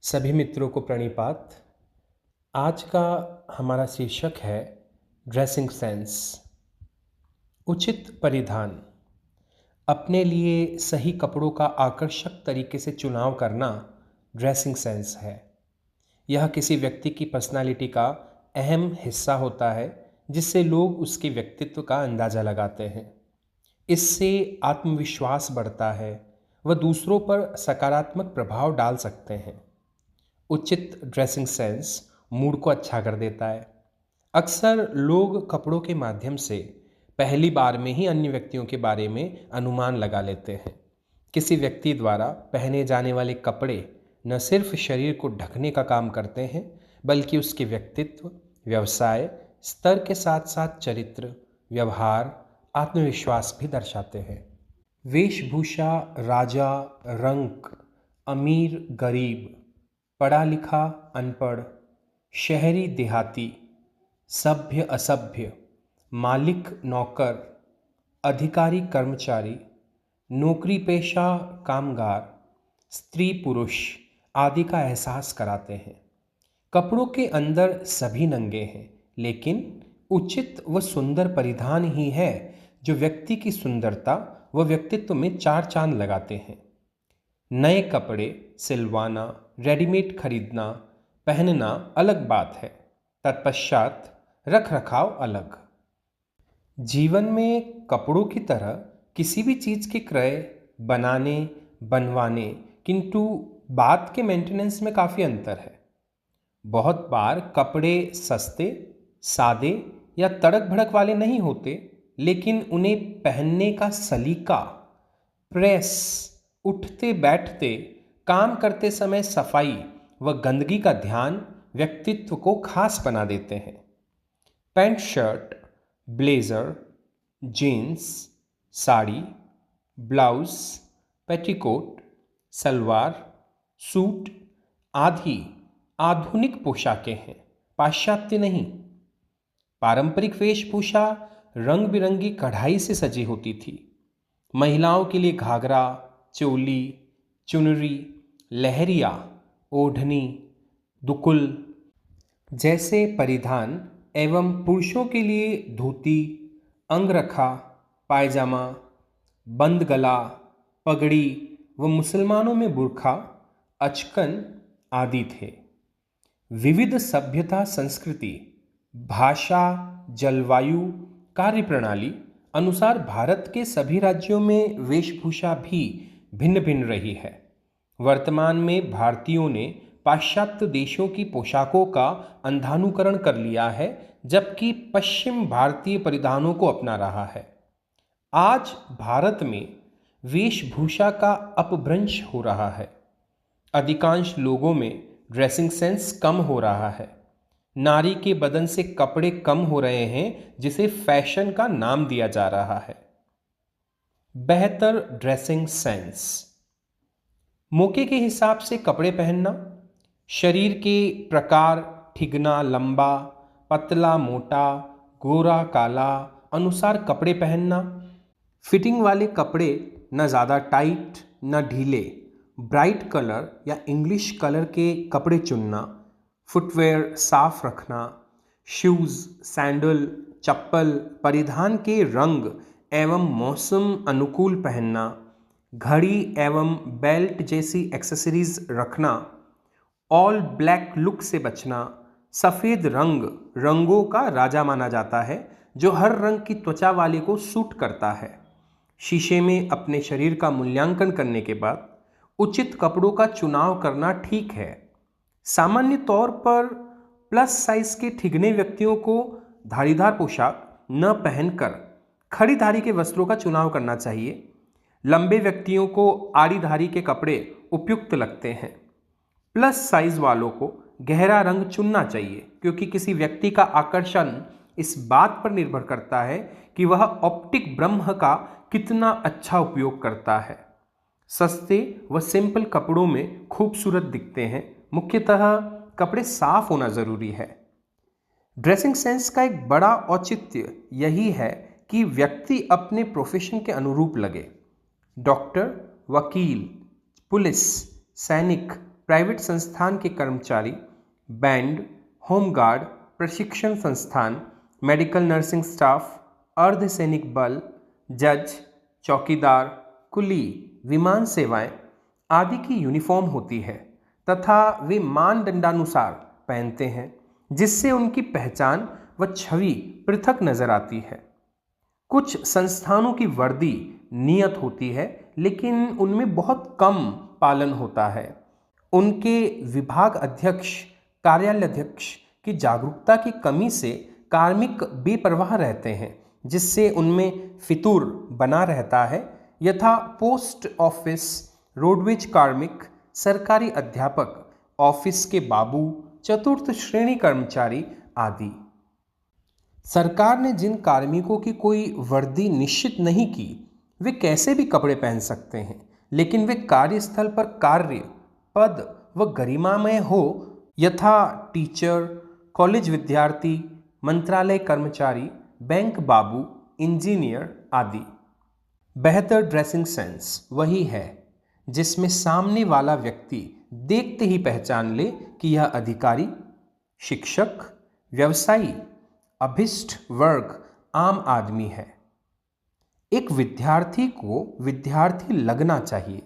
सभी मित्रों को प्रणिपात। आज का हमारा शीर्षक है ड्रेसिंग सेंस। उचित परिधान। अपने लिए सही कपड़ों का आकर्षक तरीके से चुनाव करना ड्रेसिंग सेंस है। यह किसी व्यक्ति की पर्सनालिटी का अहम हिस्सा होता है जिससे लोग उसके व्यक्तित्व का अंदाज़ा लगाते हैं। इससे आत्मविश्वास बढ़ता है, वह दूसरों पर सकारात्मक प्रभाव डाल सकते हैं। उचित ड्रेसिंग सेंस मूड को अच्छा कर देता है। अक्सर लोग कपड़ों के माध्यम से पहली बार में ही अन्य व्यक्तियों के बारे में अनुमान लगा लेते हैं। किसी व्यक्ति द्वारा पहने जाने वाले कपड़े न सिर्फ शरीर को ढकने का काम करते हैं, बल्कि उसके व्यक्तित्व, व्यवसाय स्तर के साथ साथ चरित्र, व्यवहार, आत्मविश्वास भी दर्शाते हैं। वेशभूषा, राजा, रंक, अमीर, गरीब, पढ़ा लिखा, अनपढ़, शहरी, देहाती, सभ्य, असभ्य, मालिक, नौकर, अधिकारी, कर्मचारी, नौकरी पेशा, कामगार, स्त्री, पुरुष आदि का एहसास कराते हैं। कपड़ों के अंदर सभी नंगे हैं, लेकिन उचित व सुंदर परिधान ही है जो व्यक्ति की सुंदरता व व्यक्तित्व में चार चांद लगाते हैं। नए कपड़े सिलवाना, रेडीमेड खरीदना, पहनना अलग बात है, तत्पश्चात रख रखाव अलग। जीवन में कपड़ों की तरह किसी भी चीज़ के क्रय, बनाने, बनवाने, किंतु बात के मेंटेनेंस में काफ़ी अंतर है। बहुत बार कपड़े सस्ते, सादे या तड़क भड़क वाले नहीं होते, लेकिन उन्हें पहनने का सलीका, प्रेस, उठते बैठते, काम करते समय सफाई व गंदगी का ध्यान व्यक्तित्व को खास बना देते हैं। Pant shirt, blazer, jeans, sari, blouse, petticoat, salwar, suit आदि आधुनिक पोशाकें हैं, पाश्चात्य नहीं। पारंपरिक वेशभूषा रंग बिरंगी कढ़ाई से सजी होती थी। महिलाओं के लिए घाघरा, चोली, चुनरी, लहरिया, ओढ़नी, दुकुल जैसे परिधान एवं पुरुषों के लिए धोती, अंगरखा, पायजामा, बंद गला, पगड़ी व मुसलमानों में बुर्खा, अचकन आदि थे। विविध सभ्यता, संस्कृति, भाषा, जलवायु, कार्यप्रणाली अनुसार भारत के सभी राज्यों में वेशभूषा भी भिन्न भिन्न रही है। वर्तमान में भारतीयों ने पाश्चात्य देशों की पोशाकों का अंधानुकरण कर लिया है, जबकि पश्चिम भारतीय परिधानों को अपना रहा है। आज भारत में वेशभूषा का अपभ्रंश हो रहा है। अधिकांश लोगों में ड्रेसिंग सेंस कम हो रहा है। नारी के बदन से कपड़े कम हो रहे हैं, जिसे फैशन का नाम दिया जा रहा है। बेहतर ड्रेसिंग सेंस। मौके के हिसाब से कपड़े पहनना, शरीर के प्रकार, ठिगना, लंबा, पतला, मोटा, गोरा, काला अनुसार कपड़े पहनना, फिटिंग वाले कपड़े न ज़्यादा टाइट न ढीले, ब्राइट कलर या इंग्लिश कलर के कपड़े चुनना, फुटवेयर साफ रखना, शूज़, सैंडल, चप्पल परिधान के रंग एवं मौसम अनुकूल पहनना, घड़ी एवं बेल्ट जैसी एक्सेसरीज रखना, ऑल ब्लैक लुक से बचना। सफ़ेद रंग रंगों का राजा माना जाता है, जो हर रंग की त्वचा वाले को सूट करता है। शीशे में अपने शरीर का मूल्यांकन करने के बाद उचित कपड़ों का चुनाव करना ठीक है। सामान्य तौर पर प्लस साइज के ठिगने व्यक्तियों को धारीदार पोशाक न पहनकर खड़ीधारी के वस्त्रों का चुनाव करना चाहिए। लंबे व्यक्तियों को आड़ीधारी के कपड़े उपयुक्त लगते हैं। प्लस साइज वालों को गहरा रंग चुनना चाहिए, क्योंकि किसी व्यक्ति का आकर्षण इस बात पर निर्भर करता है कि वह ऑप्टिक ब्रह्म का कितना अच्छा उपयोग करता है। सस्ते व सिंपल कपड़ों में खूबसूरत दिखते हैं। मुख्यतः कपड़े साफ होना जरूरी है। ड्रेसिंग सेंस का एक बड़ा औचित्य यही है कि व्यक्ति अपने प्रोफेशन के अनुरूप लगे। डॉक्टर, वकील, पुलिस, सैनिक, प्राइवेट संस्थान के कर्मचारी, बैंड, होमगार्ड, प्रशिक्षण संस्थान, मेडिकल नर्सिंग स्टाफ, अर्धसैनिक बल, जज, चौकीदार, कुली, विमान सेवाएं आदि की यूनिफॉर्म होती है तथा वे मानदंडानुसार पहनते हैं, जिससे उनकी पहचान व छवि पृथक नजर आती है। कुछ संस्थानों की वर्दी नियत होती है, लेकिन उनमें बहुत कम पालन होता है। उनके विभाग अध्यक्ष, कार्यालयाध्यक्ष की जागरूकता की कमी से कार्मिक बेपरवाह रहते हैं, जिससे उनमें फितूर बना रहता है। यथा पोस्ट ऑफिस, रोडवेज कार्मिक, सरकारी अध्यापक, ऑफिस के बाबू, चतुर्थ श्रेणी कर्मचारी आदि। सरकार ने जिन कार्मिकों की कोई वर्दी निश्चित नहीं की, वे कैसे भी कपड़े पहन सकते हैं, लेकिन वे कार्यस्थल पर कार्य, पद व गरिमामय हो, यथा टीचर, कॉलेज विद्यार्थी, मंत्रालय कर्मचारी, बैंक बाबू, इंजीनियर आदि। बेहतर ड्रेसिंग सेंस वही है जिसमें सामने वाला व्यक्ति देखते ही पहचान ले कि यह अधिकारी, शिक्षक, व्यवसायी, अभिष्ट वर्ग, आम आदमी है। एक विद्यार्थी को विद्यार्थी लगना चाहिए,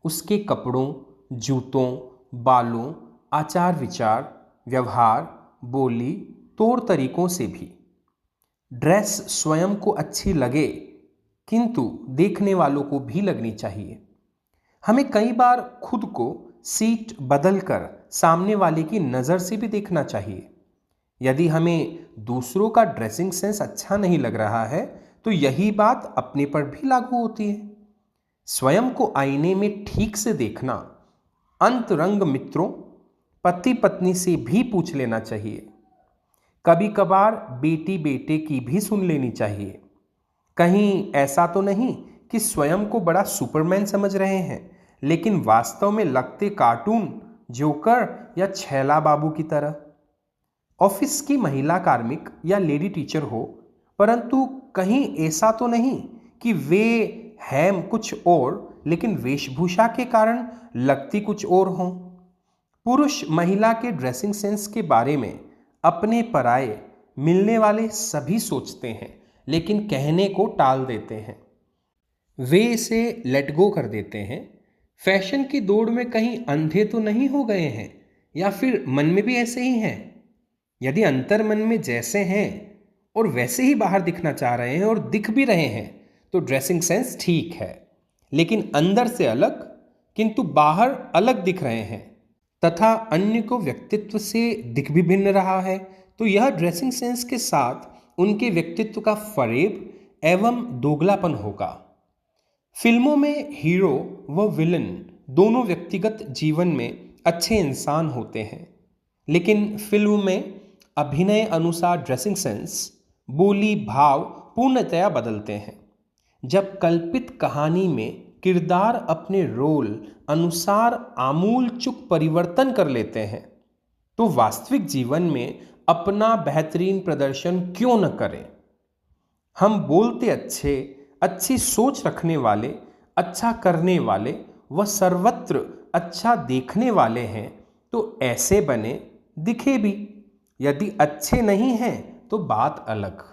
उसके कपड़ों, जूतों, बालों, आचार विचार, व्यवहार, बोली, तौर तरीकों से भी। ड्रेस स्वयं को अच्छी लगे, किंतु देखने वालों को भी लगनी चाहिए। हमें कई बार खुद को सीट बदलकर सामने वाले की नज़र से भी देखना चाहिए। यदि हमें दूसरों का ड्रेसिंग सेंस अच्छा नहीं लग रहा है, तो यही बात अपने पर भी लागू होती है। स्वयं को आईने में ठीक से देखना, अंतरंग मित्रों, पति पत्नी से भी पूछ लेना चाहिए। कभी कभार बेटी बेटे की भी सुन लेनी चाहिए। कहीं ऐसा तो नहीं कि स्वयं को बड़ा सुपरमैन समझ रहे हैं, लेकिन वास्तव में लगते कार्टून, जोकर या छैला बाबू की तरह। ऑफिस की महिला कार्मिक या लेडी टीचर हो, परंतु कहीं ऐसा तो नहीं कि वे हैं कुछ और, लेकिन वेशभूषा के कारण लगती कुछ और हों। पुरुष महिला के ड्रेसिंग सेंस के बारे में अपने पराये मिलने वाले सभी सोचते हैं, लेकिन कहने को टाल देते हैं। वे इसे लेट गो कर देते हैं। फैशन की दौड़ में कहीं अंधे तो नहीं हो गए हैं, या फिर मन में भी ऐसे ही हैं। यदि अंतर मन में जैसे हैं और वैसे ही बाहर दिखना चाह रहे हैं और दिख भी रहे हैं, तो ड्रेसिंग सेंस ठीक है। लेकिन अंदर से अलग, किंतु बाहर अलग दिख रहे हैं तथा अन्य को व्यक्तित्व से दिख भी भिन्न रहा है, तो यह ड्रेसिंग सेंस के साथ उनके व्यक्तित्व का फरेब एवं दोगलापन होगा। फिल्मों में हीरो व विलन दोनों व्यक्तिगत जीवन में अच्छे इंसान होते हैं, लेकिन फिल्म में अभिनय अनुसार ड्रेसिंग सेंस, बोली, भाव पूर्णतया बदलते हैं। जब कल्पित कहानी में किरदार अपने रोल अनुसार आमूल चूक परिवर्तन कर लेते हैं, तो वास्तविक जीवन में अपना बेहतरीन प्रदर्शन क्यों न करें। हम बोलते अच्छे, अच्छी सोच रखने वाले, अच्छा करने वाले व सर्वत्र अच्छा देखने वाले हैं, तो ऐसे बने, दिखे भी। यदि अच्छे नहीं हैं तो बात अलग।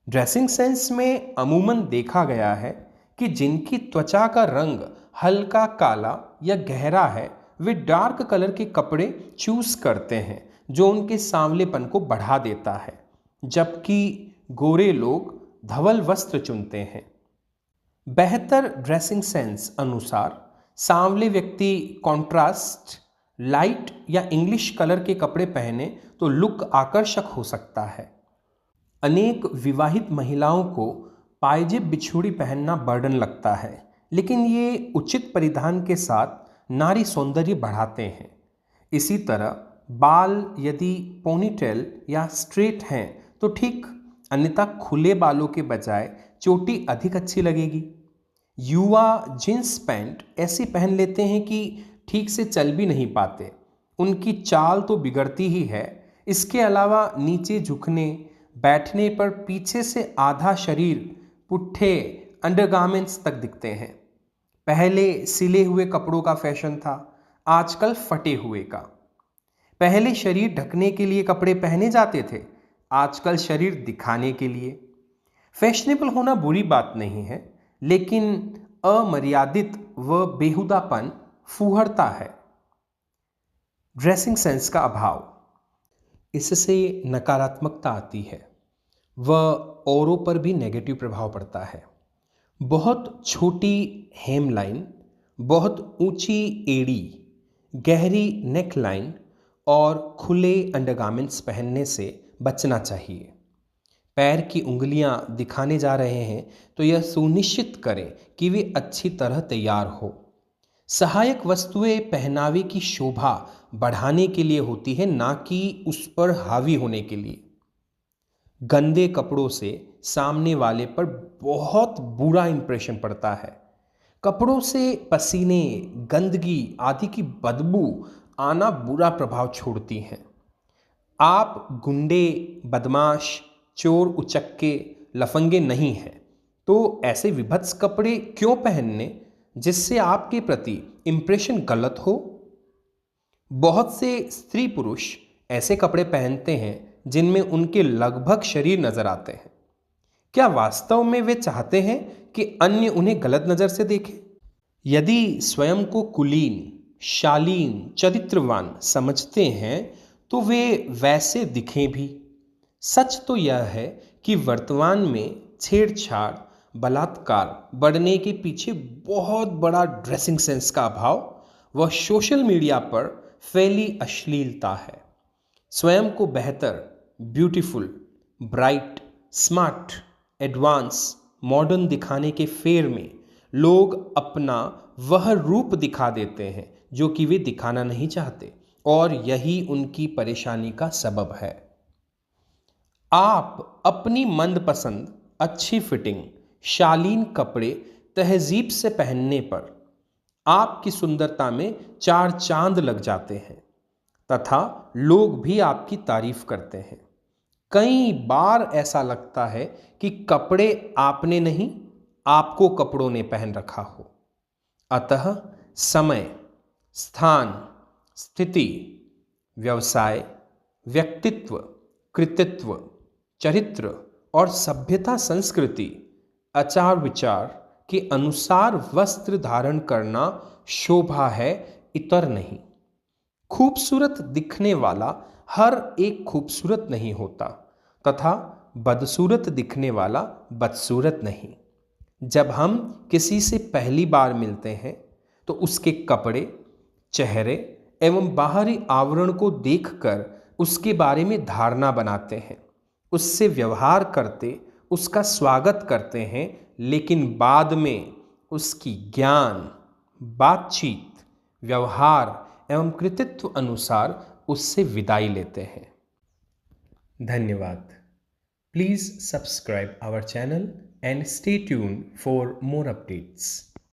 ड्रेसिंग सेंस में अमूमन देखा गया है कि जिनकी त्वचा का रंग हल्का काला या गहरा है, वे डार्क कलर के कपड़े चूज करते हैं, जो उनके सांवलेपन को बढ़ा देता है, जबकि गोरे लोग धवल वस्त्र चुनते हैं। बेहतर ड्रेसिंग सेंस अनुसार सांवले व्यक्ति कॉन्ट्रास्ट, लाइट या इंग्लिश कलर के कपड़े पहने तो लुक आकर्षक हो सकता है। अनेक विवाहित महिलाओं को पायजेब बिछुड़ी पहनना बर्डन लगता है, लेकिन ये उचित परिधान के साथ नारी सौंदर्य बढ़ाते हैं। इसी तरह बाल यदि पोनीटेल या स्ट्रेट हैं तो ठीक, अन्यथा खुले बालों के बजाय चोटी अधिक अच्छी लगेगी। युवा जींस पैंट ऐसी पहन लेते हैं कि ठीक से चल भी नहीं पाते, उनकी चाल तो बिगड़ती ही है। इसके अलावा नीचे झुकने, बैठने पर पीछे से आधा शरीर पुट्ठे अंडरगारमेंट्स तक दिखते हैं। पहले सिले हुए कपड़ों का फैशन था, आजकल फटे हुए का। पहले शरीर ढकने के लिए कपड़े पहने जाते थे, आजकल शरीर दिखाने के लिए। फैशनेबल होना बुरी बात नहीं है, लेकिन अमर्यादित व बेहुदापन फूहड़ता है। ड्रेसिंग सेंस का अभाव, इससे नकारात्मकता आती है व औरों पर भी नेगेटिव प्रभाव पड़ता है। बहुत छोटी हेमलाइन, बहुत ऊंची एड़ी, गहरी नेक लाइन और खुले अंडरगारमेंट्स पहनने से बचना चाहिए। पैर की उंगलियां दिखाने जा रहे हैं तो यह सुनिश्चित करें कि वे अच्छी तरह तैयार हो। सहायक वस्तुएं पहनावे की शोभा बढ़ाने के लिए होती है, ना कि उस पर हावी होने के लिए। गंदे कपड़ों से सामने वाले पर बहुत बुरा इंप्रेशन पड़ता है। कपड़ों से पसीने, गंदगी आदि की बदबू आना बुरा प्रभाव छोड़ती हैं। आप गुंडे, बदमाश, चोर उचक्के, लफंगे नहीं हैं, तो ऐसे विभत्स कपड़े क्यों पहनने जिससे आपके प्रति इंप्रेशन गलत हो। बहुत से स्त्री पुरुष ऐसे कपड़े पहनते हैं जिनमें उनके लगभग शरीर नजर आते हैं। क्या वास्तव में वे चाहते हैं कि अन्य उन्हें गलत नजर से देखें? यदि स्वयं को कुलीन, शालीन, चरित्रवान समझते हैं तो वे वैसे दिखें भी। सच तो यह है कि वर्तमान में छेड़छाड़, बलात्कार बढ़ने के पीछे बहुत बड़ा ड्रेसिंग सेंस का अभाव व सोशल मीडिया पर फैली अश्लीलता है। स्वयं को बेहतर, beautiful, bright, smart, advance, modern दिखाने के फेर में लोग अपना वह रूप दिखा देते हैं जो कि वे दिखाना नहीं चाहते, और यही उनकी परेशानी का सबब है। आप अपनी मनपसंद अच्छी फिटिंग, शालीन कपड़े तहजीब से पहनने पर आपकी सुंदरता में चार चांद लग जाते हैं तथा लोग भी आपकी तारीफ करते हैं। कई बार ऐसा लगता है कि कपड़े आपने नहीं, आपको कपड़ों ने पहन रखा हो। अतः समय, स्थान, स्थिति, व्यवसाय, व्यक्तित्व, कृतित्व, चरित्र और सभ्यता, संस्कृति, आचार विचार के अनुसार वस्त्र धारण करना शोभा है, इतर नहीं। खूबसूरत दिखने वाला हर एक खूबसूरत नहीं होता तथा बदसूरत दिखने वाला बदसूरत नहीं। जब हम किसी से पहली बार मिलते हैं तो उसके कपड़े, चेहरे एवं बाहरी आवरण को देखकर उसके बारे में धारणा बनाते हैं, उससे व्यवहार करते उसका स्वागत करते हैं, लेकिन बाद में उसकी ज्ञान, बातचीत, व्यवहार एवं कृतित्व अनुसार उससे विदाई लेते हैं। धन्यवाद। Please subscribe our channel and stay tuned for more updates.